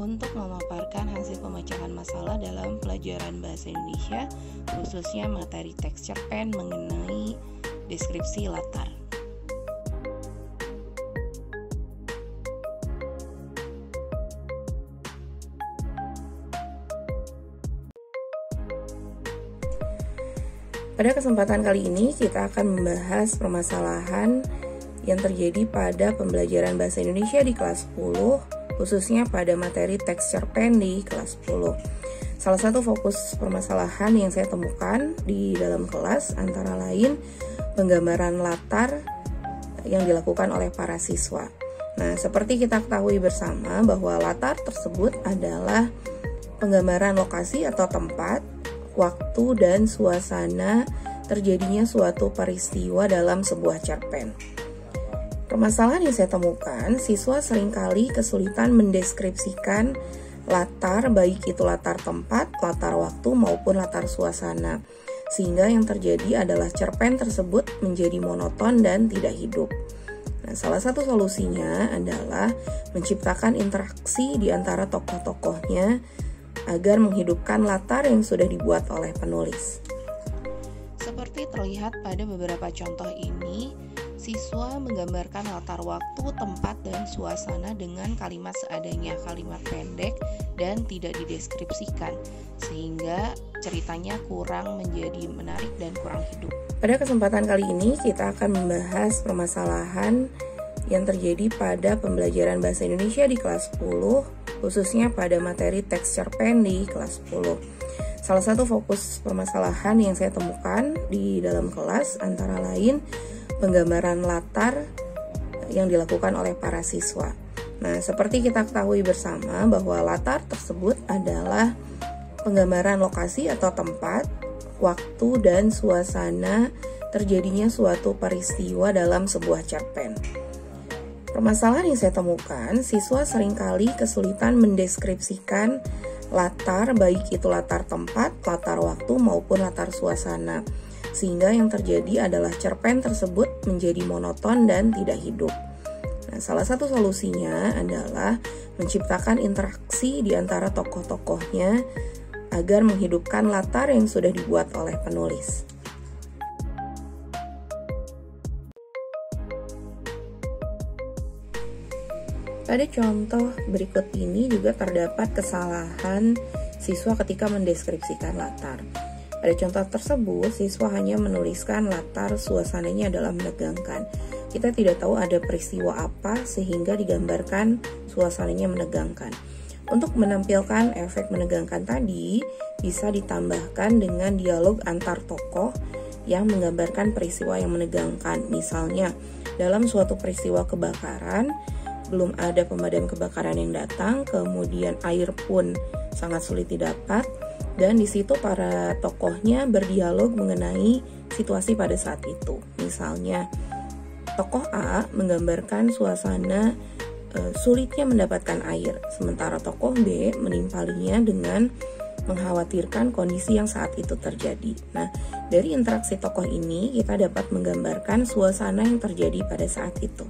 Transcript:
untuk memaparkan hasil pemecahan masalah dalam pelajaran Bahasa Indonesia, khususnya materi teks cerpen mengenai deskripsi latar. Pada kesempatan kali ini kita akan membahas permasalahan yang terjadi pada pembelajaran Bahasa Indonesia di kelas 10, khususnya pada materi teks cerpen di kelas 10. Salah satu fokus permasalahan yang saya temukan di dalam kelas antara lain penggambaran latar yang dilakukan oleh para siswa. Nah, seperti kita ketahui bersama bahwa latar tersebut adalah penggambaran lokasi atau tempat, waktu, dan suasana terjadinya suatu peristiwa dalam sebuah cerpen. Permasalahan yang saya temukan, siswa seringkali kesulitan mendeskripsikan latar, baik itu latar tempat, latar waktu, maupun latar suasana. Sehingga yang terjadi adalah cerpen tersebut menjadi monoton dan tidak hidup. Nah, salah satu solusinya adalah menciptakan interaksi di antara tokoh-tokohnya agar menghidupkan latar yang sudah dibuat oleh penulis. Seperti terlihat pada beberapa contoh ini, siswa menggambarkan latar waktu, tempat, dan suasana dengan kalimat seadanya, kalimat pendek dan tidak dideskripsikan, sehingga ceritanya kurang menjadi menarik dan kurang hidup. Pada kesempatan kali ini kita akan membahas permasalahan yang terjadi pada pembelajaran Bahasa Indonesia di kelas 10, khususnya pada materi teks cerpen di kelas 10. Salah satu fokus permasalahan yang saya temukan di dalam kelas antara lain penggambaran latar yang dilakukan oleh para siswa. Nah, seperti kita ketahui bersama bahwa latar tersebut adalah penggambaran lokasi atau tempat, waktu, dan suasana terjadinya suatu peristiwa dalam sebuah cerpen. Permasalahan yang saya temukan, siswa seringkali kesulitan mendeskripsikan latar, baik itu latar tempat, latar waktu, maupun latar suasana. Sehingga yang terjadi adalah cerpen tersebut menjadi monoton dan tidak hidup. Nah, salah satu solusinya adalah menciptakan interaksi di antara tokoh-tokohnya agar menghidupkan latar yang sudah dibuat oleh penulis. Pada contoh berikut ini juga terdapat kesalahan siswa ketika mendeskripsikan latar. Pada contoh tersebut, siswa hanya menuliskan latar suasananya adalah menegangkan. Kita tidak tahu ada peristiwa apa sehingga digambarkan suasananya menegangkan. Untuk menampilkan efek menegangkan tadi, bisa ditambahkan dengan dialog antar tokoh yang menggambarkan peristiwa yang menegangkan. Misalnya, dalam suatu peristiwa kebakaran, belum ada pemadam kebakaran yang datang, kemudian air pun sangat sulit didapat, dan di situ para tokohnya berdialog mengenai situasi pada saat itu. Misalnya, tokoh A menggambarkan suasana sulitnya mendapatkan air, sementara tokoh B menimpalinya dengan mengkhawatirkan kondisi yang saat itu terjadi. Nah, dari interaksi tokoh ini kita dapat menggambarkan suasana yang terjadi pada saat itu.